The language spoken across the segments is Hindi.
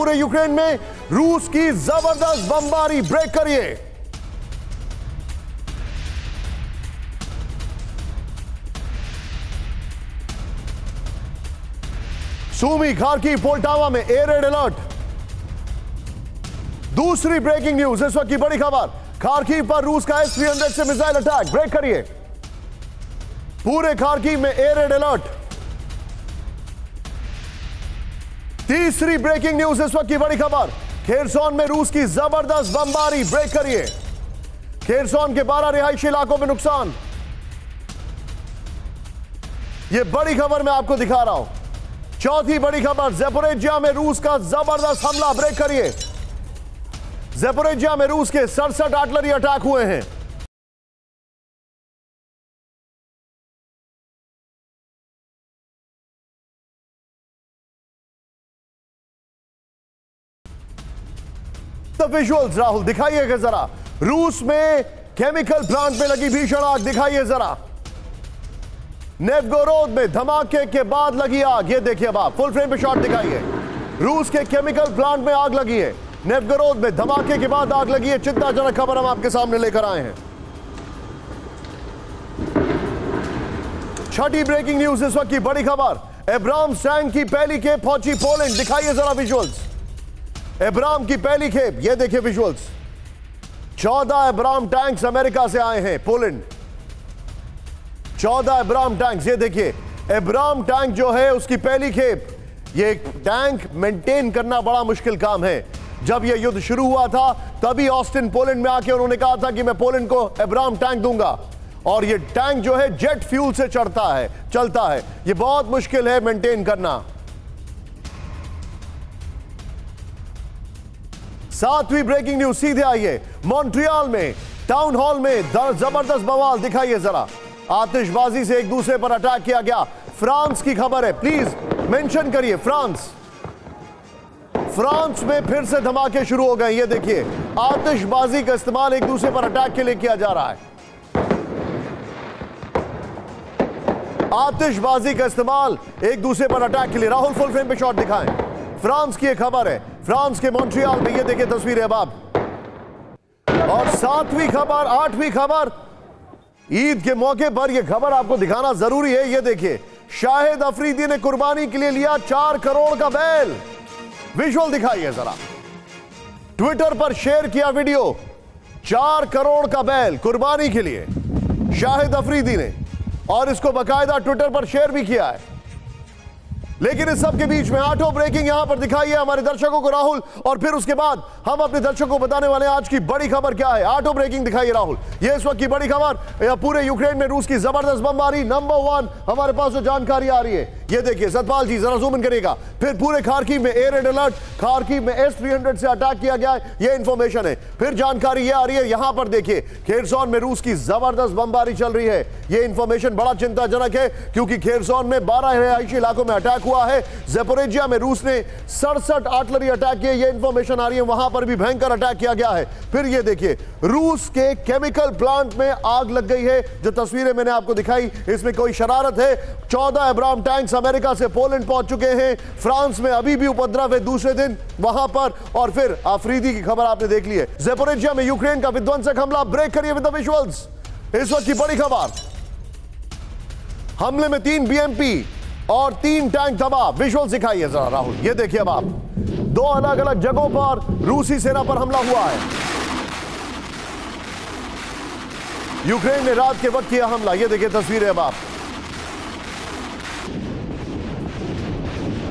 पूरे यूक्रेन में रूस की जबरदस्त बमबारी। ब्रेक करिए। सूमी, खार्किव, पोल्टावा में एयर रेड अलर्ट। दूसरी ब्रेकिंग न्यूज, इस वक्त की बड़ी खबर, खार्किव पर रूस का S-300 से मिसाइल अटैक। ब्रेक करिए। पूरे खार्किव में एयर रेड अलर्ट। तीसरी ब्रेकिंग न्यूज, इस वक्त की बड़ी खबर, खेरसोन में रूस की जबरदस्त बमबारी। ब्रेक करिए। खेरसोन के 12 रिहायशी इलाकों में नुकसान। यह बड़ी खबर मैं आपको दिखा रहा हूं। चौथी बड़ी खबर, ज़ैपोरिज़िया में रूस का जबरदस्त हमला। ब्रेक करिए। ज़ैपोरिज़िया में रूस के 67 आर्टिलरी अटैक हुए हैं। विजुअल्स राहुल दिखाइएगा जरा। रूस में केमिकल प्लांट में लगी भीषण आग दिखाइए जरा। नेवगोरोद में धमाके के बाद लगी आग। ये देखिए अब आप फुल फ्रेम पे शॉट दिखाइए। रूस के केमिकल प्लांट में आग लगी है। नेवगोरोद में धमाके के बाद आग लगी है। चिंताजनक खबर हम आपके सामने लेकर आए हैं। छठी ब्रेकिंग न्यूज, इस वक्त की बड़ी खबर, एब्राम्स टैंक की पहली खेप पहुंची पोलैंड। दिखाइए जरा विजुअल्स। एब्राम की पहली खेप, ये देखिए विजुअल्स। 14 एब्राम टैंक्स अमेरिका से आए हैं पोलैंड। 14 एब्राम टैंक्स, ये देखिए। एब्राम टैंक जो है उसकी पहली खेप। ये टैंक मेंटेन करना बड़ा मुश्किल काम है। जब यह युद्ध शुरू हुआ था तभी ऑस्टिन पोलैंड में आके उन्होंने कहा था कि मैं पोलैंड को एब्राम टैंक दूंगा। और ये टैंक जो है जेट फ्यूल से चलता है। ये बहुत मुश्किल है मेंटेन करना। सातवीं ब्रेकिंग न्यूज सीधे आइए। मॉन्ट्रियल में टाउन हॉल में जबरदस्त बवाल। दिखाइए जरा। आतिशबाजी से एक दूसरे पर अटैक किया गया। फ्रांस की खबर है, प्लीज मेंशन करिए। फ्रांस में फिर से धमाके शुरू हो गए। ये देखिए, आतिशबाजी का इस्तेमाल एक दूसरे पर अटैक के लिए किया जा रहा है। आतिशबाजी का इस्तेमाल एक दूसरे पर अटैक के लिए। राहुल फुल फ्रेम पे शॉट दिखाएं। फ्रांस की खबर है, फ्रांस के मॉन्ट्रियल में। ये देखिए तस्वीरें अब आप। और सातवीं खबर, आठवीं खबर, ईद के मौके पर यह खबर आपको दिखाना जरूरी है। यह देखिए, शाहिद अफरीदी ने कुर्बानी के लिए लिया 4 करोड़ का बैल। विजुअल दिखाइए जरा। ट्विटर पर शेयर किया वीडियो। 4 करोड़ का बैल कुर्बानी के लिए शाहिद अफरीदी ने, और इसको बाकायदा ट्विटर पर शेयर भी किया है। लेकिन इस सब के बीच में ऑटो ब्रेकिंग यहां पर दिखाइए हमारे दर्शकों को राहुल, और फिर उसके बाद हम अपने दर्शकों को बताने वाले हैं आज की बड़ी खबर क्या है। ऑटो ब्रेकिंग दिखाइए राहुल। ये इस वक्त की बड़ी खबर, पूरे यूक्रेन में रूस की जबरदस्त बमबारी। नंबर 1 हमारे पास जो जानकारी आ रही है, ये देखिए सतपाल जी जरा जूम इन करिएगा। फिर पूरे खार्किव में एयर रेड अलर्ट, खार्किव में S-300 से अटैक किया गया है, ये इंफॉर्मेशन है। फिर जानकारी ये आ रही है, यहां पर देखिए खेरसोन में रूस की जबरदस्त बमबारी चल रही है। ये इंफॉर्मेशन बड़ा चिंताजनक है क्योंकि खेरसोन में 12 रिहायशी इलाकों में अटैक हुआ है। ज़ैपोरिज़िया में रूस ने 67 आर्टिलरी अटैक किए, ये इंफॉर्मेशन आ रही है। वहां पर भी भयंकर अटैक किया गया है। फिर ये देखिए, रूस के केमिकल प्लांट में आग लग गई है। जो तस्वीरें मैंने आपको दिखाई, इसमें कोई शरारत है। 14 एब्राम टैंक्स अमेरिका से पोलैंड पहुंच चुके हैं। फ्रांस में अभी भी उपद्रव है दूसरे दिन वहां पर। और फिर अफरीदी की खबर आपने देख ली है। ज़ैपोरिज़िया में यूक्रेन का विध्वंसक हमला। ब्रेक करिए विद द विजुअल्स। इस वक्त की बड़ी खबर, हमले में 3 BMP और 3 टैंक तबाह। विजुअल्स दिखाइए जरा राहुल। ये देखिए अब आप, 2 अलग अलग जगहों पर रूसी सेना पर हमला हुआ है। यूक्रेन ने रात के वक्त किया हमला। ये देखिए तस्वीरें अब आप।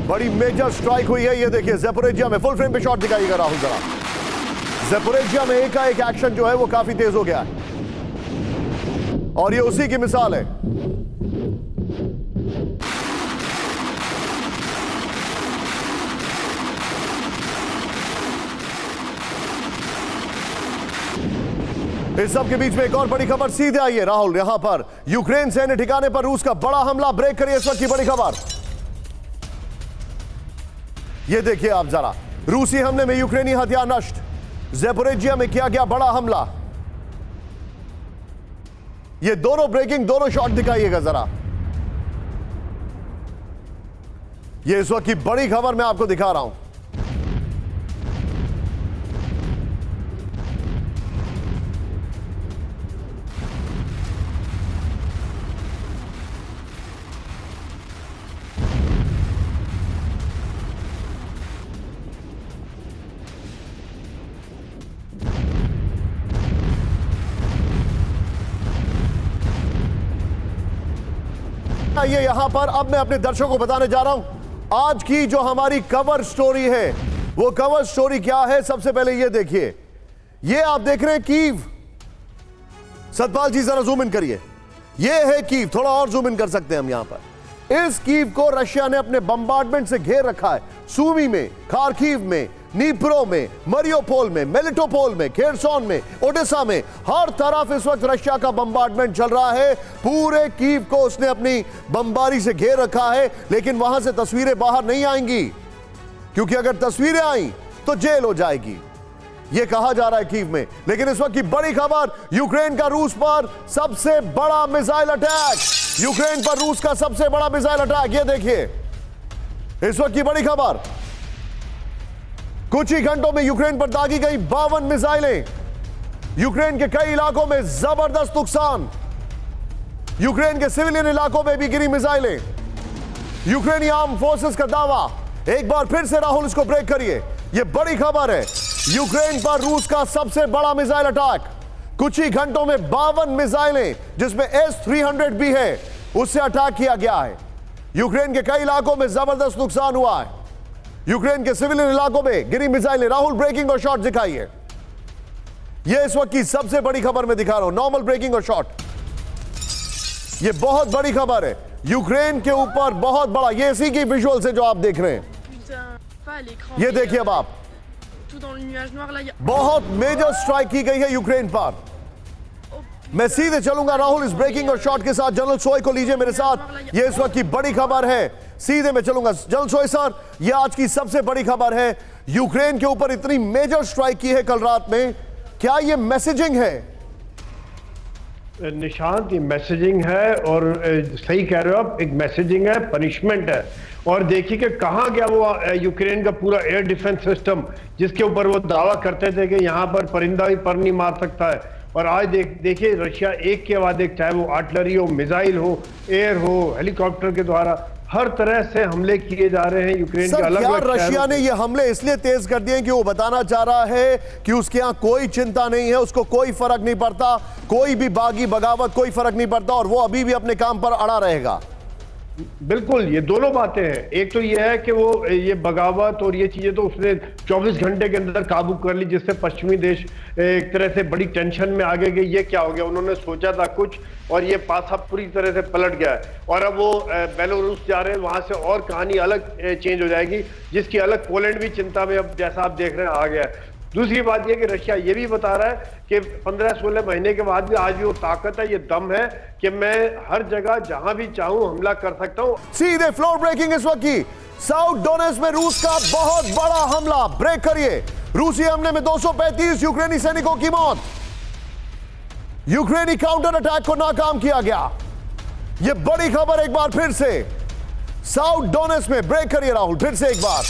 बड़ी मेजर स्ट्राइक हुई है। ये देखिए ज़ैपोरिज़िया में, फुल फ्रेम पे शॉट दिखाइएगा राहुल जरा। ज़ैपोरिज़िया में एकाएक एक्शन जो है वो काफी तेज हो गया है, और ये उसी की मिसाल है। इस सब के बीच में एक और बड़ी खबर सीधे आई है राहुल। यहां पर यूक्रेन सैन्य ठिकाने पर रूस का बड़ा हमला। ब्रेक करिए इस वक्त की बड़ी खबर। यह देखिए आप जरा, रूसी हमले में यूक्रेनी हथियार नष्ट। ज़ैपोरिज़िया में किया गया बड़ा हमला। ये दोनों ब्रेकिंग, दोनों शॉट दिखाइएगा जरा। ये इस वक्त की बड़ी खबर मैं आपको दिखा रहा हूं। ये यहां पर अब मैं अपने दर्शकों को बताने जा रहा हूं आज की जो हमारी कवर स्टोरी है। वो कवर स्टोरी क्या है, सबसे पहले ये देखिए, ये आप देख रहे हैं कीव। सतपाल जी जरा जूम इन करिए, ये है कीव, थोड़ा और जूम इन कर सकते हैं हम यहां पर। इस कीव को रशिया ने अपने बम्बार्डमेंट से घेर रखा है। सूमी में, खार्किव में, नीप्रो में, मरियोपोल में, मेलिटोपोल में, खेरसोन में, ओडेसा में, हर तरफ इस वक्त रशिया का बम्बार्डमेंट चल रहा है। पूरे कीव को उसने अपनी बमबारी से घेर रखा है, लेकिन वहां से तस्वीरें बाहर नहीं आएंगी, क्योंकि अगर तस्वीरें आई तो जेल हो जाएगी, यह कहा जा रहा है कीव में। लेकिन इस वक्त की बड़ी खबर, यूक्रेन का रूस पर सबसे बड़ा मिसाइल अटैक। यूक्रेन पर रूस का सबसे बड़ा मिसाइल अटैक, ये देखिए इस वक्त की बड़ी खबर। कुछ ही घंटों में यूक्रेन पर दागी गई 52 मिसाइलें। यूक्रेन के कई इलाकों में जबरदस्त नुकसान। यूक्रेन के सिविलियन इलाकों में भी गिरी मिसाइलें। यूक्रेनी आर्म फोर्सेस का दावा, एक बार फिर से राहुल इसको ब्रेक करिए, यह बड़ी खबर है। यूक्रेन पर रूस का सबसे बड़ा मिसाइल अटैक। कुछ ही घंटों में 52 मिसाइलें, जिसमें S-300 भी है, उससे अटैक किया गया है। यूक्रेन के कई इलाकों में जबरदस्त नुकसान हुआ है। यूक्रेन के सिविलियन इलाकों में गिरी मिसाइलें। राहुल ब्रेकिंग और शॉट दिखाइए, यह इस वक्त की सबसे बड़ी खबर मैं दिखा रहा हूं, नॉर्मल ब्रेकिंग और शॉट। यह बहुत बड़ी खबर है, यूक्रेन के ऊपर बहुत बड़ा। ये इसी की विजुअल्स है जो आप देख रहे हैं, ये देखिए अब आप, बहुत मेजर स्ट्राइक की गई है यूक्रेन पर। मैं सीधे चलूंगा राहुल इस ब्रेकिंग और शॉट के साथ। जनरल सोय को लीजिए मेरे साथ, यह इस वक्त की बड़ी खबर है। सीधे मैं चलूंगा जनरल सोय सर, यह आज की सबसे बड़ी खबर है। यूक्रेन के ऊपर इतनी मेजर स्ट्राइक की है कल रात में, क्या यह मैसेजिंग है? निशांत, ये मैसेजिंग है, और सही कह रहे हो आप, एक मैसेजिंग है, पनिशमेंट है। और देखिए कि कहाँ गया वो यूक्रेन का पूरा एयर डिफेंस सिस्टम, जिसके ऊपर वो दावा करते थे कि यहाँ पर परिंदा भी पर नहीं मार सकता है। और आज देखिए रशिया एक के बाद एक, चाहे वो आर्टिलरी हो, मिसाइल हो, एयर हो, हेलीकॉप्टर के द्वारा हर तरह से हमले किए जा रहे हैं यूक्रेन के अलग अलग। रशिया ने ये हमले इसलिए तेज कर दिए कि वो बताना चाह रहा है कि उसके यहाँ कोई चिंता नहीं है, उसको कोई फर्क नहीं पड़ता, कोई भी बागी बगावत कोई फर्क नहीं पड़ता, और वो अभी भी अपने काम पर अड़ा रहेगा। बिल्कुल, ये दोनों बातें हैं। एक तो ये है कि वो ये बगावत और ये चीजें तो उसने 24 घंटे के अंदर काबू कर ली, जिससे पश्चिमी देश एक तरह से बड़ी टेंशन में आ गए कि ये क्या हो गया। उन्होंने सोचा था कुछ और ये पासा पूरी तरह से पलट गया है, और अब वो बेलारूस जा रहे हैं, वहां से और कहानी अलग चेंज हो जाएगी, जिसकी अलग पोलैंड भी चिंता में अब जैसा आप देख रहे हैं आ गया है। दूसरी बात यह कि रशिया ये भी बता रहा है कि 15-16 महीने के बाद भी आज भी वो ताकत है, ये दम है कि मैं हर जगह जहां भी चाहूं हमला कर सकता हूं। सीधे फ्लोर ब्रेकिंग इस वक्त की, साउथ डोनेट्स्क में रूस का बहुत बड़ा हमला, ब्रेक करिए। रूसी हमले में 235 यूक्रेनी सैनिकों की मौत। यूक्रेनी काउंटर अटैक को नाकाम किया गया, यह बड़ी खबर एक बार फिर से। साउथ डोनेट्स्क में, ब्रेक करिए राहुल फिर से एक बार,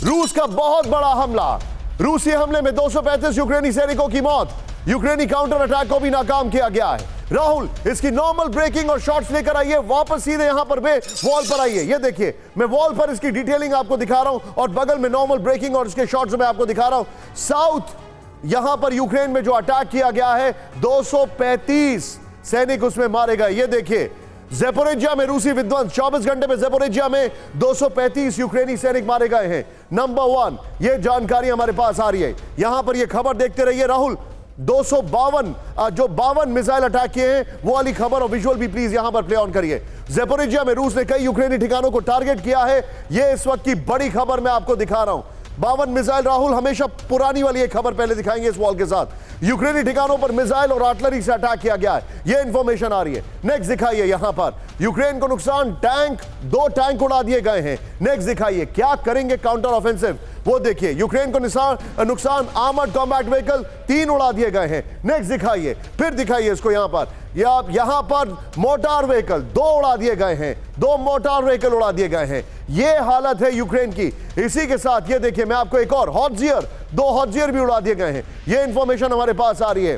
रूस का बहुत बड़ा हमला। रूसी हमले में 235 यूक्रेनी सैनिकों की मौत। यूक्रेनी काउंटर अटैक को भी नाकाम किया गया है। राहुल इसकी नॉर्मल ब्रेकिंग और शॉट्स लेकर आइए, वापस सीधे यहां पर वॉल पर आइए। ये देखिए मैं वॉल पर इसकी डिटेलिंग आपको दिखा रहा हूं, और बगल में नॉर्मल ब्रेकिंग और इसके शॉट्स मैं आपको दिखा रहा हूं। साउथ यहां पर यूक्रेन में जो अटैक किया गया है, 235 सैनिक उसमें मारे गए। ये देखिए ज़ेपोरिज्जिया में रूसी विध्वंस, 24 घंटे में ज़ेपोरिज्जिया में 235 यूक्रेनी सैनिक मारे गए हैं। नंबर 1 ये जानकारी हमारे पास आ रही है, यहां पर ये खबर देखते रहिए राहुल। 252 जो 52 मिसाइल अटैक किए हैं, वो वाली खबर और विजुअल भी प्लीज यहां पर प्ले ऑन करिए। ज़ेपोरिज्जिया में रूस ने कई यूक्रेनी ठिकानों को टारगेट किया है, ये इस वक्त की बड़ी खबर मैं आपको दिखा रहा हूं। 52 मिसाइल, राहुल हमेशा पुरानी वाली एक खबर पहले दिखाएंगे इस वॉल के साथ। यूक्रेनी ठिकानों पर मिसाइल और आर्टिलरी से अटैक किया गया है, यह इंफॉर्मेशन आ रही है। नेक्स्ट दिखाइए, यहां पर यूक्रेन को नुकसान, टैंक, 2 टैंक उड़ा दिए गए हैं। नेक्स्ट दिखाइए क्या करेंगे काउंटर ऑफेंसिव, वो देखिए। यूक्रेन को नुकसान, आर्मर्ड कॉम्बैट व्हीकल 3 उड़ा दिए गए हैं। नेक्स्ट दिखाइए, फिर दिखाइए इसको यहां पर, यहां पर मोटार व्हीकल 2 उड़ा दिए गए हैं, 2 मोटार व्हीकल उड़ा दिए गए हैं। यह हालत है यूक्रेन की। इसी के साथ ये देखिए मैं आपको एक और हॉटजियर, 2 हॉटजियर भी उड़ा दिए गए हैं, यह इंफॉर्मेशन हमारे पास आ रही है।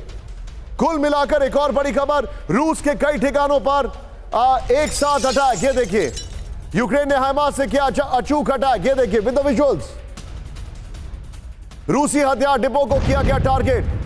कुल मिलाकर एक और बड़ी खबर, रूस के कई ठिकानों पर एक साथ अटैक। ये देखिए यूक्रेन ने हमास से किया अचूक अटैक, ये देखिए विद द विजुअल्स। रूसी हथियार डिपो को किया गया टारगेट।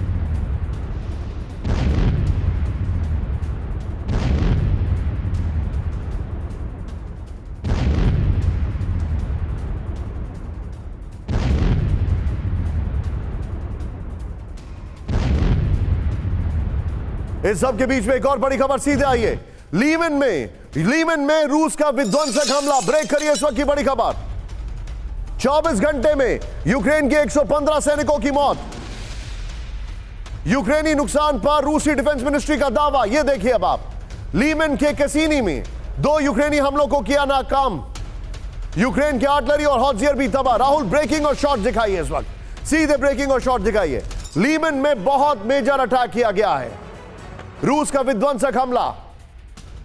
इस सब के बीच में एक और बड़ी खबर सीधे आई है। लीमन में रूस का विध्वंसक हमला। ब्रेक करिए इस वक्त की बड़ी खबर। 24 घंटे में यूक्रेन के 115 सैनिकों की मौत। यूक्रेनी नुकसान पर रूसी डिफेंस मिनिस्ट्री का दावा। यह देखिए अब आप, लीमन के कैसीनी में 2 यूक्रेनी हमलों को किया नाकाम। यूक्रेन के आर्टिलरी और हॉटजियर भी तबाह। राहुल ब्रेकिंग और शॉट दिखाइए इस वक्त, सीधे ब्रेकिंग और शॉट दिखाइए। लीमन में बहुत मेजर अटैक किया गया है, रूस का विध्वंसक हमला।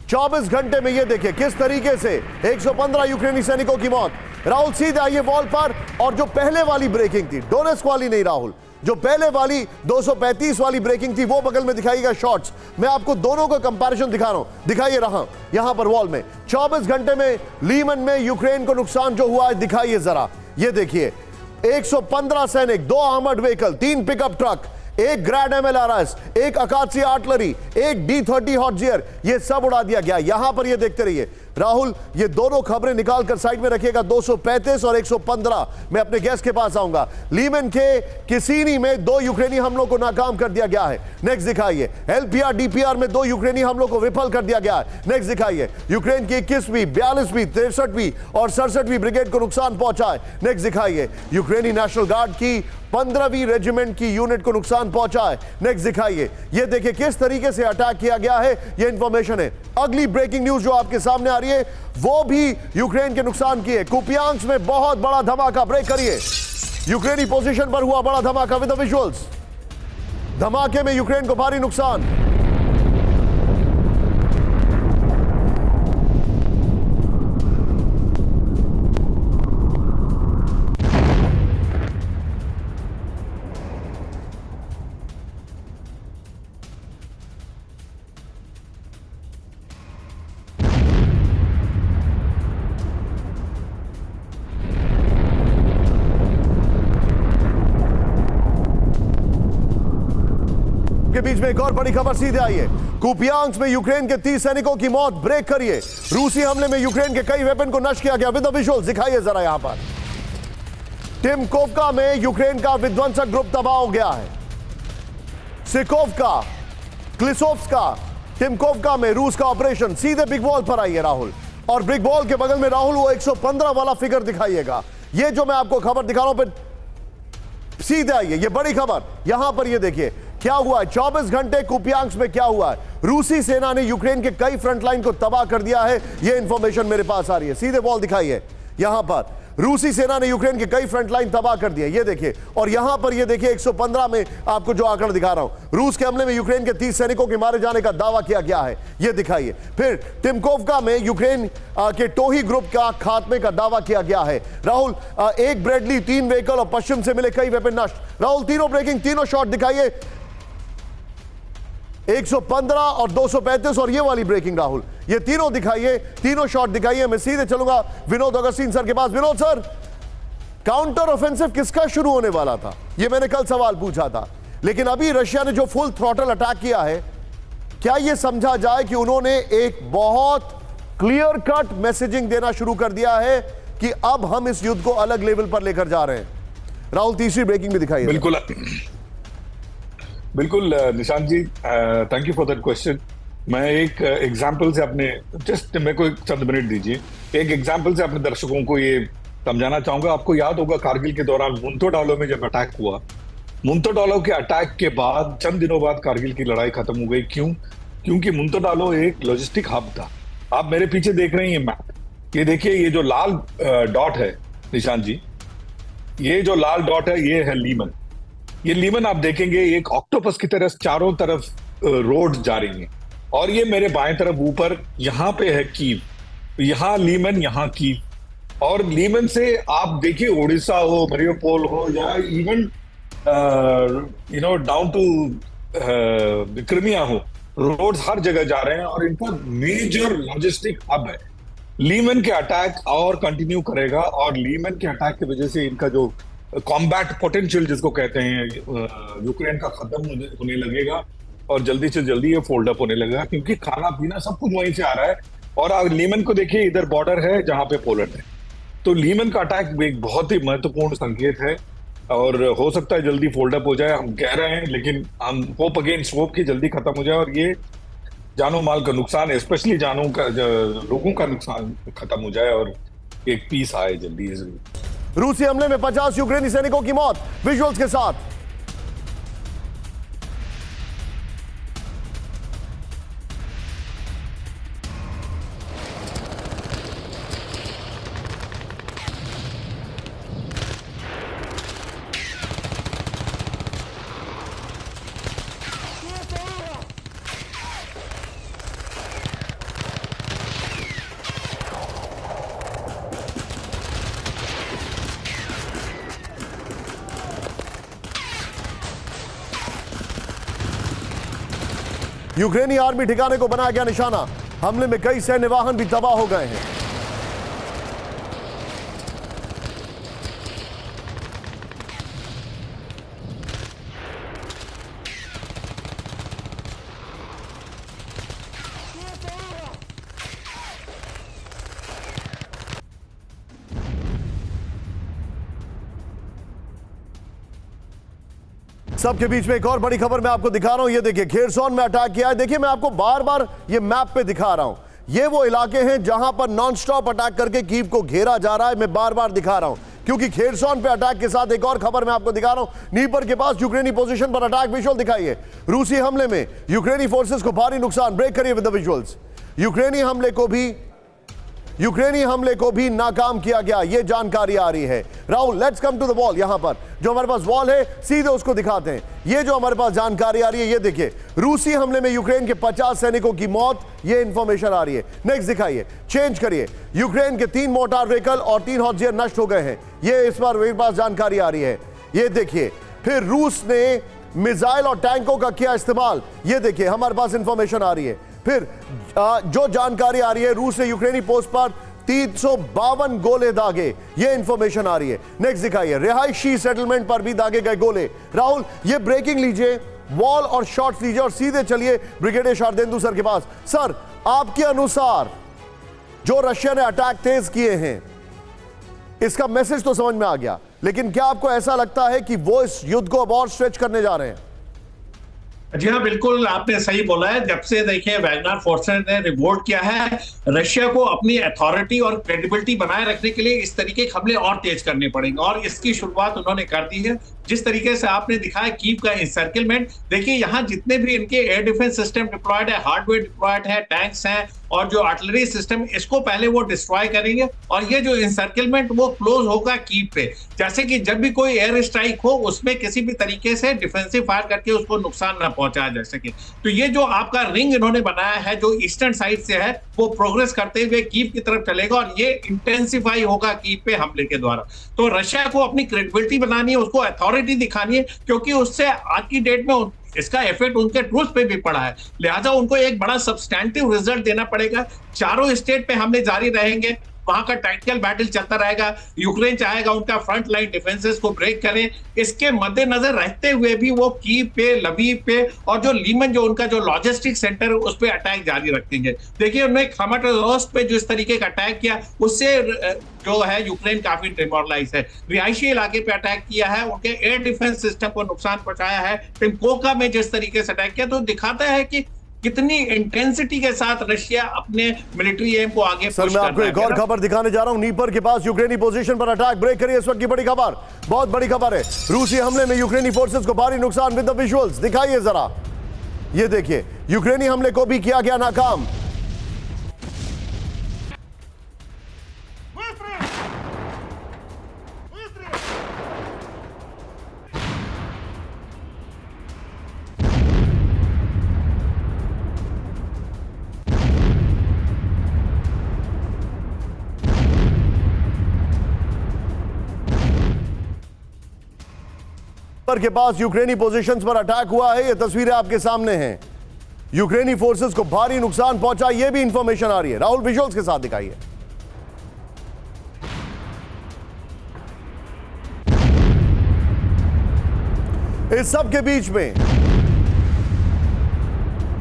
24 घंटे में यह देखिए किस तरीके से 115 यूक्रेनी सैनिकों की मौत। राहुल सीधे आइए वॉल पर, और जो पहले वाली ब्रेकिंग थी, डोनेस्क वाली नहीं राहुल, जो पहले वाली 235 वाली ब्रेकिंग थी वो बगल में दिखाइएगा शॉट्स। मैं आपको दोनों का कंपैरिजन दिखा रहा हूं, दिखाइए रहा यहां पर वॉल में। 24 घंटे में लीमन में यूक्रेन को नुकसान जो हुआ है दिखाइए जरा। ये देखिए 115 सैनिक, 2 armoured vehicle, 3 pickup truck, 1 ग्रैड MLRS, 1 अकाशी artillery, 1 D30 हॉटजियर, ये सब उड़ा दिया गया। यहां पर ये देखते रहिए राहुल, ये दोनों खबरें निकाल कर साइड में रखिएगा। 235 और 115। मैं अपने गेस्ट के पास आऊंगा। लीमन के किसीनी में 2 यूक्रेनी हमलों को नाकाम कर दिया गया है। नेक्स्ट दिखाइए। LPR DPR में 2 यूक्रेनी हमलों को विफल कर दिया गया है। नेक्स्ट दिखाइए। यूक्रेन की 21वीं, 42वीं, 63वीं और 67वीं ब्रिगेड को नुकसान पहुंचा है। नेक्स्ट दिखाइए। यूक्रेनी नेशनल गार्ड की 15वीं रेजिमेंट की यूनिट को नुकसान पहुंचा है। नेक्स्ट दिखाइए। यह देखिए किस तरीके से अटैक किया गया है, यह इंफॉर्मेशन है। अगली ब्रेकिंग न्यूज जो आपके सामने आ रही है वो भी यूक्रेन के नुकसान की है। कुपियांस्क में बहुत बड़ा धमाका। ब्रेक करिए। यूक्रेनी पोजीशन पर हुआ बड़ा धमाका विद द विजुअल्स। धमाके में यूक्रेन को भारी नुकसान। के बीच में एक और बड़ी खबर सीधे आई है। कुपियांस्क में यूक्रेन के 30 सैनिकों की मौत। ब्रेक करिए। रूसी हमले में यूक्रेन के कई वेपन को नष्ट किया गया विद द विजुअल्स। दिखाइए जरा यहां पर। टिमकोवका में यूक्रेन का विध्वंसक ग्रुप तबाह हो गया है। सिकोवका, क्लिसोव्स्का, टिमकोवका में रूस का ऑपरेशन। सीधे बिग वॉल पर आइए राहुल, और बिग वॉल के बगल में राहुल वो 115 वाला फिगर दिखाइएगा। ये जो मैं आपको खबर दिखा रहा हूं, फिर सीधे आइए। ये बड़ी खबर यहां पर, ये देखिए क्या हुआ है। 24 घंटे कुपियांस्क में क्या हुआ है। रूसी सेना ने यूक्रेन के कई फ्रंटलाइन को तबाह कर दिया है। यह इंफॉर्मेशन मेरे पास आ रही है। सीधे वॉल दिखाइए। यहां पर रूसी सेना ने यूक्रेन के कई फ्रंटलाइन तबाह कर दिए, ये देखिए। और यहां पर ये देखिए 115 में आपको जो आंकड़ा दिखा रहा हूं, रूस के हमले में यूक्रेन के 30 सैनिकों के मारे जाने का दावा किया गया है। ये दिखाइए। फिर टिमकोवका में यूक्रेन के टोही ग्रुप का खात्मे का दावा किया गया है। राहुल 1 ब्रेडली, 3 व्हीकल और पश्चिम से मिले कई वेपन नष्ट। राहुल तीनों ब्रेकिंग, तीनों शॉट दिखाइए। 115 और 235 और ये वाली ब्रेकिंग राहुल, ये तीनों दिखाइए, तीनों शॉट दिखाइए। मैं सीधे चलूंगा विनोद अगस्तीन सर के पास। विनोद सर, काउंटर ऑफेंसिव किसका शुरू होने वाला था? ये मैंने कल सवाल पूछा था, लेकिन अभी रशिया ने जो फुल थ्रॉटल अटैक किया है, क्या यह समझा जाए कि उन्होंने एक बहुत क्लियर कट मैसेजिंग देना शुरू कर दिया है कि अब हम इस युद्ध को अलग लेवल पर लेकर जा रहे हैं? राहुल तीसरी ब्रेकिंग में दिखाइए। बिल्कुल Nishant ji, thank you for that question. मैं एक एग्जांपल से अपने, जस्ट मेरे को एक चंद मिनट दीजिए, एक एग्जांपल से अपने दर्शकों को ये समझाना चाहूंगा। आपको याद होगा कारगिल के दौरान मुंतोडालो में जब अटैक हुआ, मुंतोडालो के अटैक के बाद चंद दिनों बाद कारगिल की लड़ाई खत्म हो गई। क्यों? क्योंकि मुंतोडालो एक लॉजिस्टिक हब था। आप मेरे पीछे देख रहे हैं ये मैप, ये देखिए, ये जो लाल डॉट है निशांत जी, ये जो लाल डॉट है ये है लीमन। ये लीमन आप देखेंगे एक ऑक्टोपस की तरह चारों तरफ रोड जा रही है, और ये मेरे बाएं तरफ ऊपर यहां पे है कीव, यहां लीमन, यहां कीव। और लीमन से आप देखिए उड़ीसा हो, मरियोपोल हो, या इवन डाउन टू क्रिमिया हो, रोड्स हर जगह जा रहे हैं और इनका मेजर लॉजिस्टिक हब है। लीमन के अटैक और कंटिन्यू करेगा, और लीमन के अटैक की वजह से इनका जो कॉम्बैट पोटेंशियल जिसको कहते हैं यूक्रेन का खत्म होने लगेगा, और जल्दी से जल्दी ये फोल्ड अप होने लगेगा, क्योंकि खाना पीना सब कुछ वहीं से आ रहा है। और आप लीमन को देखिए, इधर बॉर्डर है जहां पे पोलैंड है, तो लीमन का अटैक एक बहुत ही महत्वपूर्ण संकेत है और हो सकता है जल्दी फोल्ड अप हो जाए, हम कह रहे हैं, लेकिन हम होप अगेंस्ट होप कि जल्दी खत्म हो जाए और ये जानो माल का नुकसान, स्पेशली लोगों का नुकसान खत्म हो जाए और एक पीस आए जल्दी। रूसी हमले में 50 यूक्रेनी सैनिकों की मौत, विजुअल्स के साथ। यूक्रेनी आर्मी ठिकाने को बनाया गया निशाना, हमले में कई सैन्य वाहन भी तबाह हो गए हैं। सबके बीच में एक और बड़ी खबर मैं आपको दिखा रहा हूं। ये देखिए, खेरसोन में अटैक किया है। देखिए, मैं आपको बार बार ये मैप पे दिखा रहा हूं। ये वो इलाके हैं जहां पर नॉनस्टॉप अटैक करके कीव को घेरा जा रहा है। मैं बार बार दिखा रहा हूं क्योंकि खेरसोन पे अटैक के साथ एक और खबर मैं आपको दिखा रहा हूं। नीपर के पास यूक्रेनी पोजीशन पर अटैक, विजुअल दिखाइए। रूसी हमले में यूक्रेनी फोर्सेस को भारी नुकसान, ब्रेक करिए विद द विजुअल्स। यूक्रेनी हमले को भी नाकाम किया गया, यह जानकारी आ रही है। Rahul, let's come to the wall. यहां पर जो हमारे पास वॉल है, सीधे उसको दिखाते हैं। ये जो हमारे पास जानकारी आ रही है, ये देखिए, रूसी हमले में यूक्रेन के 50 सैनिकों की मौत, ये इंफॉर्मेशन आ रही है। नेक्स्ट दिखाइए, चेंज करिए। यूक्रेन के 3 मोर्टार व्हीकल और 3 हॉटजियर नष्ट हो गए हैं, ये इस बार मेरे पास जानकारी आ रही है। ये देखिए, फिर रूस ने मिसाइल और टैंकों का किया इस्तेमाल, ये देखिए हमारे पास इंफॉर्मेशन आ रही है। फिर जो जानकारी आ रही है, रूस ने यूक्रेनी पोस्ट पर 352 गोले दागे, ये इंफॉर्मेशन आ रही है। नेक्स्ट दिखाइए, रिहायशी सेटलमेंट पर भी दागे गए गोले। राहुल, ये ब्रेकिंग लीजिए, वॉल और शॉट्स लीजिए और सीधे चलिए ब्रिगेडियर शारदेंदु सर के पास। सर, आपके अनुसार जो रशिया ने अटैक तेज किए हैं, इसका मैसेज तो समझ में आ गया, लेकिन क्या आपको ऐसा लगता है कि वो इस युद्ध को अब और स्ट्रेच करने जा रहे हैं? जी हाँ, बिल्कुल आपने सही बोला है। जब से देखिए वैगनर फोर्सेस ने रिवोल्ट किया है, रशिया को अपनी अथॉरिटी और क्रेडिबिलिटी बनाए रखने के लिए इस तरीके के हमले और तेज करने पड़ेंगे और इसकी शुरुआत उन्होंने कर दी है। जिस तरीके से आपने दिखाया कीव का इंसर्कलमेंट, देखिए यहाँ जितने भी इनके एयर डिफेंस सिस्टम डिप्लॉयड है, हार्डवेयर डिप्लॉयड है, टैंक्स हैं और जो आर्टिलरी सिस्टम, इसको पहले वो डिस्ट्रॉय करेंगे और ये जो इंसर्कलमेंट वो क्लोज होगा कीव पे, जैसे कि जब भी कोई एयर स्ट्राइक हो उसमें किसी भी तरीके से डिफेंसिव फायर करके उसको नुकसान ना पहुंचाया जा सके। तो ये जो आपका रिंग इन्होंने बनाया है, जो ईस्टर्न साइड से है, वो प्रोग्रेस करते हुए कीव की तरफ चलेगा और ये इंटेंसिफाई होगा कीव पे हमले के द्वारा। तो रशिया को अपनी क्रेडिबिलिटी बनानी है, उसको अथॉरिटी दिखानी है, क्योंकि उससे आज की डेट में इसका इफेक्ट उनके ट्रूथ पे भी पड़ा है। लिहाजा उनको एक बड़ा सब्सटैंटिव रिजल्ट देना पड़ेगा। चारों स्टेट पे हमले जारी रहेंगे, वहां का टैक्टिकल बैटल चलता रहेगा। यूक्रेन चाहेगा उनका फ्रंट लाइन डिफेंसेस को ब्रेक करें। इसके मद्देनजर रहते हुए भी वो कीव पे, लवीव पे और जो लीमन जो उनका जो लॉजिस्टिक सेंटर है उस पे अटैक जारी रखेंगे। देखिए, उन्होंने खमाटोर्स्क पे जो इस तरीके का अटैक किया, उससे जो है यूक्रेन काफी डिमोरलाइज है। रिहायशी इलाके पे अटैक किया है, उनके एयर डिफेंस सिस्टम को नुकसान पहुंचाया है। टिमकोका में जिस तरीके से अटैक किया, तो दिखाता है कि कितनी इंटेंसिटी के साथ रशिया अपने मिलिट्री एम को आगे सर, मैं आपको एक और खबर दिखाने जा रहा हूं। नीपर के पास यूक्रेनी पोजीशन पर अटैक, ब्रेक करिए इस वक्त की बड़ी खबर, बहुत बड़ी खबर है। रूसी हमले में यूक्रेनी फोर्सेस को भारी नुकसान, विद द विजुअल्स दिखाइए जरा। ये देखिए, यूक्रेनी हमले को भी किया गया नाकाम। के पास यूक्रेनी पोजीशंस पर अटैक हुआ है, ये तस्वीरें आपके सामने हैं। यूक्रेनी फोर्सेस को भारी नुकसान पहुंचा, ये भी इंफॉर्मेशन आ रही है। राहुल, विजुअल्स के साथ दिखाइए। इस सब के बीच में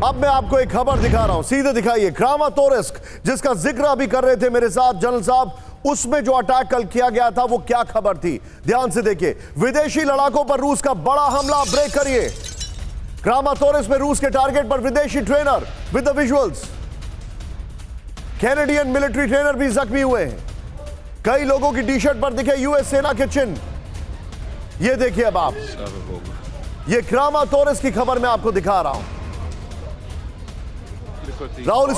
अब मैं आपको एक खबर दिखा रहा हूं, सीधे दिखाइए। क्रामाटोर्स्क, जिसका जिक्र अभी कर रहे थे मेरे साथ जनरल साहब, उसमें जो अटैक कल किया गया था वो क्या खबर थी, ध्यान से देखिए। विदेशी लड़ाकों पर रूस का बड़ा हमला, ब्रेक करिए। क्रामाटोरस में रूस के टारगेट पर विदेशी trainer with the visuals. Canadian military trainer भी जख्मी हुए हैं। कई लोगों की टी शर्ट पर दिखे यूएस सेना के चिन्ह। ये देखिए अब आप, ये क्रामाटोरस की खबर मैं आपको दिखा रहा हूं। राहुल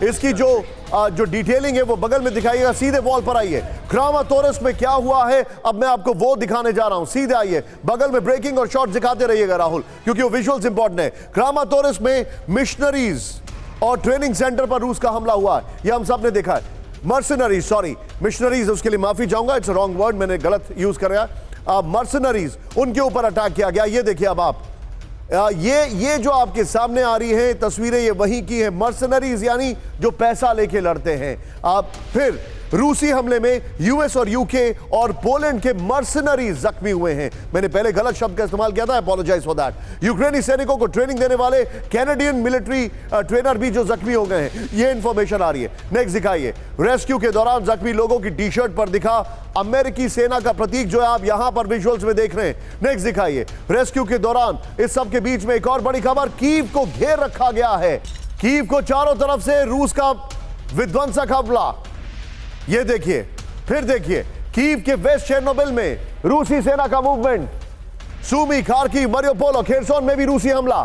इसकी जो डिटेलिंग है वो बगल में दिखाइएगा, सीधे वॉल पर आइए। क्रामाटोरस में क्या हुआ है अब मैं आपको वो दिखाने जा रहा हूं, सीधे आइए। बगल में ब्रेकिंग और शॉट दिखाते रहिएगा राहुल, क्योंकि वो विजुअल्स इंपॉर्टेंट है। क्रामाटोरस में मिशनरीज और ट्रेनिंग सेंटर पर रूस का हमला हुआ है, ये हम सब ने देखा है। मर्सनरीज, सॉरी मिशनरीज, उसके लिए माफी चाहूंगा, इट्स रॉन्ग वर्ड, मैंने गलत यूज कराया। मर्सनरीज, उनके ऊपर अटैक किया गया। ये देखिए अब आप, ये जो आपके सामने आ रही है तस्वीरें, ये वहीं की है। मर्सनरीज यानी जो पैसा लेके लड़ते हैं। आप फिर रूसी हमले में यूएस और यूके और पोलैंड के मर्सनरीज जख्मी हुए हैं। मैंने पहले गलत शब्द का इस्तेमाल किया था, अपोलोजाइज फॉर दैट। यूक्रेनी सैनिकों को ट्रेनिंग देने वाले कैनेडियन मिलिट्री ट्रेनर भी जो जख्मी हो गए हैं, ये इंफॉर्मेशन आ रही है। नेक्स्ट दिखाइए। रेस्क्यू के दौरान जख्मी लोगों की टी शर्ट पर दिखा अमेरिकी सेना का प्रतीक, जो है आप यहां पर विजुअल्स में देख रहे हैं। नेक्स्ट दिखाइए। रेस्क्यू के दौरान इस सब के बीच में एक और बड़ी खबर, कीव को घेर रखा गया है। कीव को चारों तरफ से रूस का विध्वंसक हमला। ये देखिए, फिर देखिए, कीव के वेस्ट चेर्नोबिल में रूसी सेना का मूवमेंट। सूमी, खार्किव, मारियोपोल और खेरसोन में भी रूसी हमला।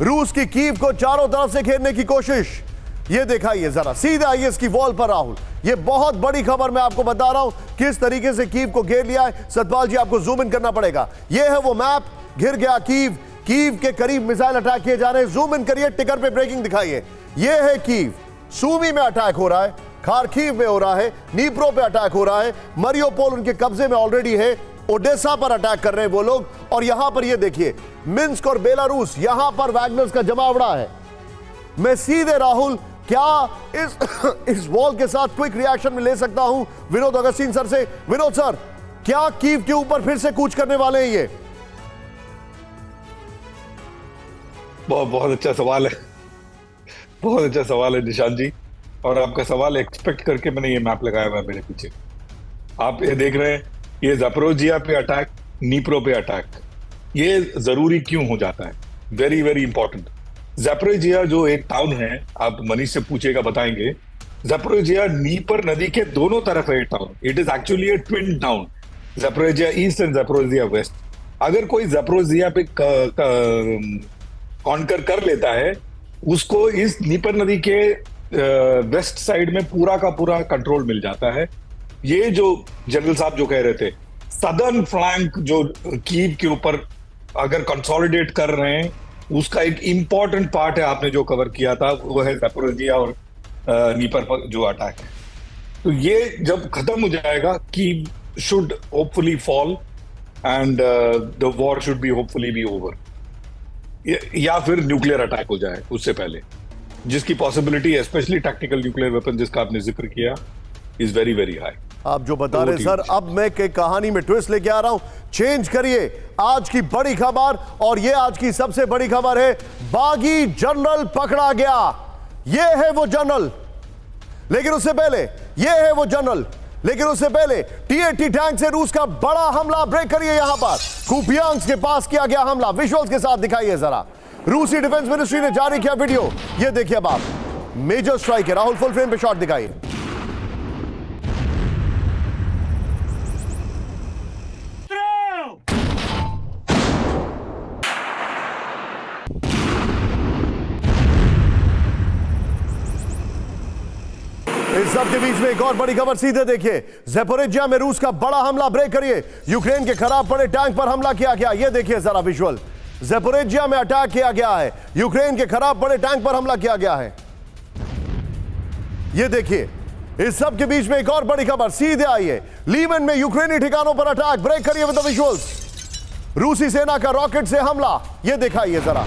रूस की कीव को चारों तरफ से घेरने की कोशिश। ये दिखाइए जरा, सीधे आइए इसकी वॉल पर राहुल। ये बहुत बड़ी खबर मैं आपको बता रहा हूं, किस तरीके से कीव को घेर लिया है। सतपाल जी आपको जूम इन करना पड़ेगा। ये है वो मैप, घिर गया कीव। कीव के करीब मिसाइल अटैक किए जा रहे हैं। जूम इन करिए, टिकर पे ब्रेकिंग दिखाइए। ये है कीव। सूमी में अटैक हो रहा है, खार्किव में हो रहा है, नीप्रो पे अटैक हो रहा है, मारियोपोल उनके कब्जे में ऑलरेडी है, ओडेसा पर अटैक कर रहे हैं वो लोग। और यहां पर ये देखिए, मिन्स्क और बेलारूस, यहां पर वैगनर्स का जमावड़ा है। मैं सीधे राहुल क्या इस वॉल के साथ क्विक रिएक्शन में ले सकता हूं विनोद अगस्तीन सर से। विनोद सर, क्या कीव के ऊपर फिर से कूच करने वाले हैं ये? बहुत अच्छा सवाल है, बहुत अच्छा सवाल है निशांत जी। और आपका सवाल एक्सपेक्ट करके मैंने ये मैप लगाया हुआ है मेरे पीछे। आप ये देख रहे हैं, ये ज़पोरिजिया पे अटैक, नीप्रो पे अटैक। ये जरूरी क्यों हो जाता है? Very very important. ज़पोरिजिया जो एक टाउन है, आप मनीष से पूछेगा बताएंगे। ज़पोरिजिया नीपर नदी के दोनों तरफ है town. It is actually a twin town, Zaporizhzhia east and Zaporizhzhia west. अगर कोई ज़पोरिजिया पे कॉन्कर कर लेता है, उसको इस नीपर नदी के वेस्ट साइड में पूरा का पूरा कंट्रोल मिल जाता है। ये जो जनरल साहब जो कह रहे थे, सदर्न फ्लैंक जो कीव के ऊपर अगर कंसोलिडेट कर रहे हैं, उसका एक इंपॉर्टेंट पार्ट है, आपने जो कवर किया था वो है ज़पोरिजिया और नीपर पर जो अटैक है। तो ये जब खत्म हो जाएगा, Kyiv should hopefully fall and the war should be hopefully be over, या फिर न्यूक्लियर अटैक हो जाए उससे पहले, जिसकी possibility specially tactical nuclear weapon जिसका आपने जिक्र किया इज वेरी वेरी हाई। आप जो बता रहे सर, अब मैं के कहानी में ट्विस्ट लेके आ रहा हूं। चेंज करिए आज की बड़ी खबर, और ये आज की सबसे बड़ी खबर है, बागी जनरल पकड़ा गया। ये है वो जनरल, लेकिन उससे पहले ये है वो जनरल, लेकिन उससे पहले T-80 टैंक से रूस का बड़ा हमला। ब्रेक करिए, यहां पर कुपियांस्क के पास किया गया हमला। विजुअल्स के साथ दिखाइए जरा। रूसी डिफेंस मिनिस्ट्री ने जारी किया वीडियो, ये देखिए अब आप। मेजर स्ट्राइक है। राहुल फुल फ्रेम पे शॉट दिखाइए। इस सब के बीच में एक और बड़ी खबर, सीधे देखिए। ज़पोरिजिया में रूस का बड़ा हमला। ब्रेक करिए। यूक्रेन के खराब पड़े टैंक पर हमला किया गया, ये देखिए जरा विजुअल। ज़पोरिजिया में अटैक किया गया है, यूक्रेन के खराब पड़े टैंक पर हमला किया गया है, ये देखिए। इस सब के बीच में एक और बड़ी खबर, सीधे आइए। लीमन में यूक्रेनी ठिकानों पर अटैक। ब्रेक करिए विद द विजुअल्स। रूसी सेना का रॉकेट से हमला, ये दिखाइए जरा।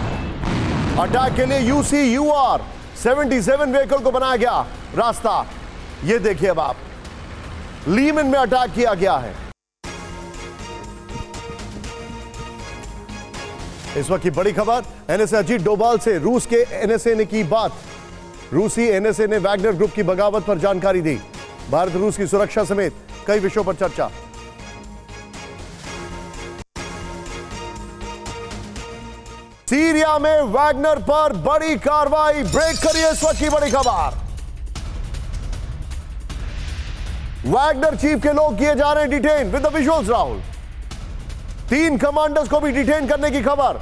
अटैक के लिए UCUR-77 व्हीकल को बनाया गया रास्ता, ये देखिए अब आप। लीमन में अटैक किया गया है। इस वक्त की बड़ी खबर, एनएसए अजीत डोभाल से रूस के एनएसए ने की बात। रूसी एनएसए ने वैगनर ग्रुप की बगावत पर जानकारी दी। भारत रूस की सुरक्षा समेत कई विषयों पर चर्चा। सीरिया में वैगनर पर बड़ी कार्रवाई, ब्रेक करिए इस वक्त की बड़ी खबर। वैगनर चीफ के लोग किए जा रहे हैं detain with the visuals Rahul. 3 commanders को भी डिटेन करने की खबर।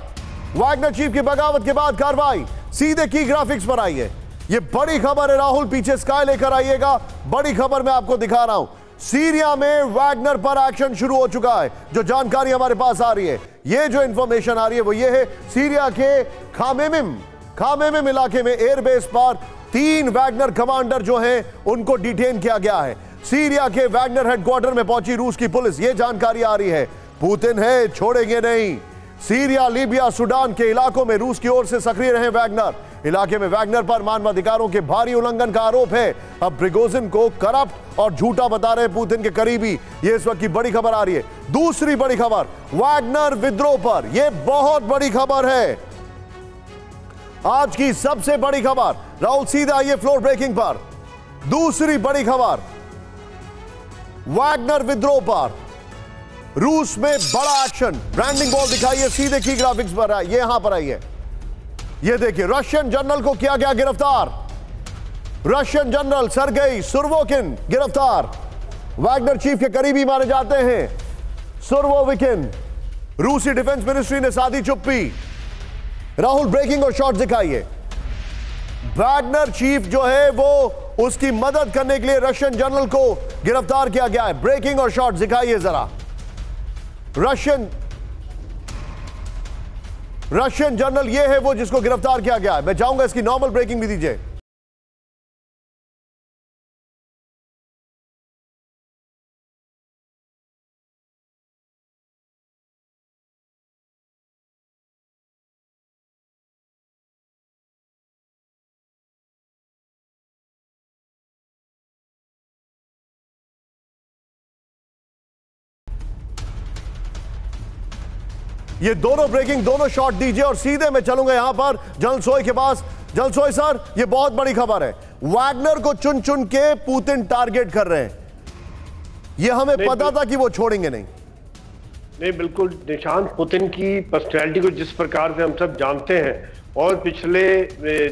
वैगनर चीफ की बगावत के बाद कार्रवाई सीधे की ग्राफिक्स पर आई है। यह बड़ी खबर है राहुल, पीछे स्काई लेकर आइएगा। बड़ी खबर मैं आपको दिखा रहा हूं। सीरिया में वैगनर पर एक्शन शुरू हो चुका है। जो जानकारी हमारे पास आ रही है, यह जो इंफॉर्मेशन आ रही है वो ये है, सीरिया के खामेमिम इलाके में एयरबेस पर 3 वैगनर कमांडर जो हैं उनको डिटेन किया गया है। सीरिया के वैगनर हेडक्वार्टर में पहुंची रूस की पुलिस, यह जानकारी आ रही है। पुतिन है, छोड़ेंगे नहीं। सीरिया, लीबिया, सूडान के इलाकों में रूस की ओर से सक्रिय रहे वैगनर। इलाके में वैगनर पर मानवाधिकारों के भारी उल्लंघन का आरोप है। अब प्रिगोजिन को करप्ट और झूठा बता रहे पुतिन के करीबी। ये इस वक्त की बड़ी खबर आ रही है। दूसरी बड़ी खबर वैगनर विद्रोह पर, यह बहुत बड़ी खबर है। आज की सबसे बड़ी खबर राहुल, सीधा आइए फ्लोर ब्रेकिंग पर। दूसरी बड़ी खबर वैगनर विद्रोह पर, रूस में बड़ा एक्शन। ब्रांडिंग बॉल दिखाइए सीधे की ग्राफिक्स पर है, ये यहां पर आई है। ये देखिए, रशियन जनरल को किया गया गिरफ्तार। रशियन जनरल सरगेई सुरोविकिन गिरफ्तार। वैगनर चीफ के करीबी माने जाते हैं सुरोविकिन। रूसी डिफेंस मिनिस्ट्री ने साधी चुप्पी। राहुल ब्रेकिंग और शॉट दिखाइए। वैगनर चीफ जो है वो उसकी मदद करने के लिए रशियन जनरल को गिरफ्तार किया गया है। ब्रेकिंग और शॉट दिखाइए जरा। रशियन जनरल ये है वो जिसको गिरफ्तार किया गया है। मैं चाहूंगा इसकी नॉर्मल ब्रेकिंग भी दीजिए। ये दोनों ब्रेकिंग, दोनों शॉट दीजिए और सीधे मैं चलूंगा यहां पर जनरल सोई के पास। जनरल सोई सर, ये बहुत बड़ी खबर है। वैगनर को चुन चुन के पुतिन टारगेट कर रहे हैं। ये हमें पता था कि वो छोड़ेंगे नहीं। बिल्कुल। निशांत, पुतिन की पर्सनैलिटी को जिस प्रकार से हम सब जानते हैं, और पिछले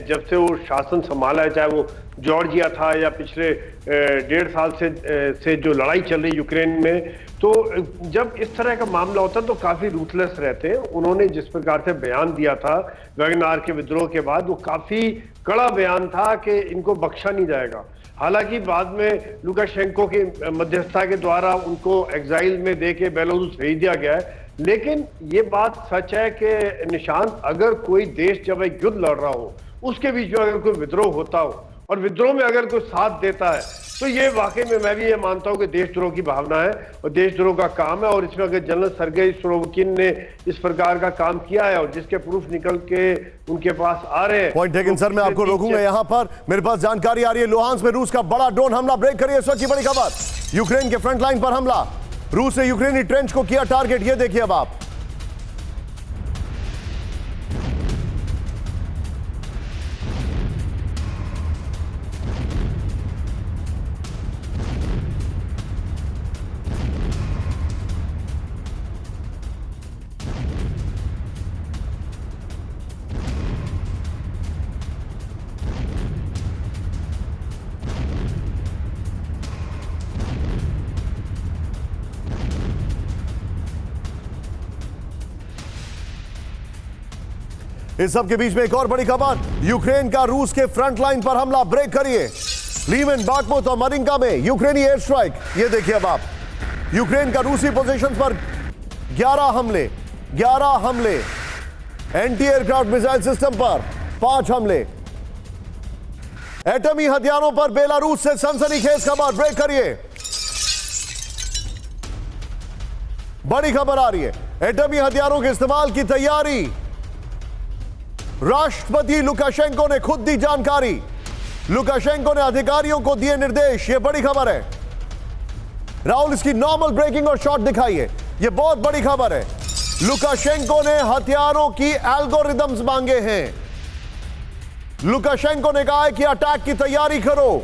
जब से वो शासन संभाला है, चाहे वो जॉर्जिया था या पिछले 1.5 साल से जो लड़ाई चल रही यूक्रेन में, तो जब इस तरह का मामला होता है तो काफी रूथलेस रहते हैं। उन्होंने जिस प्रकार से बयान दिया था वैगनर के विद्रोह के बाद, वो काफी कड़ा बयान था कि इनको बख्शा नहीं जाएगा। हालांकि बाद में लुकाशेंको की मध्यस्थता के द्वारा उनको एग्जाइल में दे के बेलारूस भेज दिया गया है। लेकिन ये बात सच है कि निशांत, अगर कोई देश जब एक युद्ध लड़ रहा हो, उसके बीच में अगर कोई विद्रोह होता हो और विद्रोह में अगर कोई साथ देता है, तो ये वाकई में मैं भी ये मानता हूं कि देशद्रोह की भावना है और देशद्रोह का काम है। और इसमें अगर जनरल सरगेई सुरोविकिन ने इस प्रकार का काम किया है और जिसके प्रूफ निकल के उनके पास आ रहे हैं। पॉइंट टेकन सर, मैं आपको रोकूंगा यहां पर। मेरे पास जानकारी आ रही है लुहांस्क में रूस का बड़ा ड्रोन हमला। ब्रेक करिए इस वक्त की बड़ी खबर। यूक्रेन के फ्रंट लाइन पर हमला, रूस ने यूक्रेनी ट्रेंच को किया टारगेट। ये देखिए अब आप। इस सब के बीच में एक और बड़ी खबर, यूक्रेन का रूस के फ्रंट लाइन पर हमला। ब्रेक करिए। लीमन, बाखमुत और मरिंका में यूक्रेनी एयर स्ट्राइक। ये देखिए अब आप। यूक्रेन का रूसी पोजीशंस पर 11 हमले। एंटी एयरक्राफ्ट मिसाइल सिस्टम पर 5 हमले। एटमी हथियारों पर बेलारूस से सनसनीखेज खबर। ब्रेक करिए। बड़ी खबर आ रही है, एटमी हथियारों के इस्तेमाल की तैयारी। राष्ट्रपति लुकाशेंको ने खुद दी जानकारी। लुकाशेंको ने अधिकारियों को दिए निर्देश। यह बड़ी खबर है राहुल, इसकी नॉर्मल ब्रेकिंग और शॉट दिखाइए। यह बहुत बड़ी खबर है। लुकाशेंको ने हथियारों की एल्गोरिदम्स मांगे हैं। लुकाशेंको ने कहा है कि अटैक की तैयारी करो।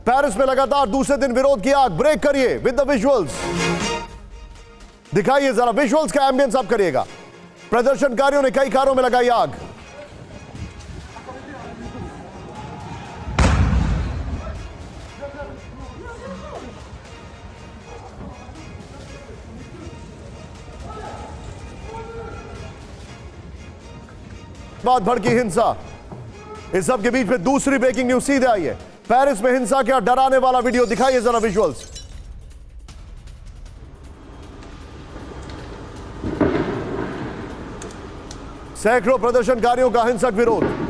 पेरिस में लगातार दूसरे दिन विरोध की आग। ब्रेक करिए विद द विजुअल्स, दिखाइए जरा विजुअल्स का एम्बियंस आप करिएगा। प्रदर्शनकारियों ने कई कारों में लगाई आग। बाद भड़की हिंसा। इस सब के बीच में दूसरी ब्रेकिंग न्यूज सीधे आई है। पेरिस में हिंसा का डराने वाला वीडियो, दिखाइए जरा विजुअल्स। सैकड़ों प्रदर्शनकारियों का हिंसक विरोध।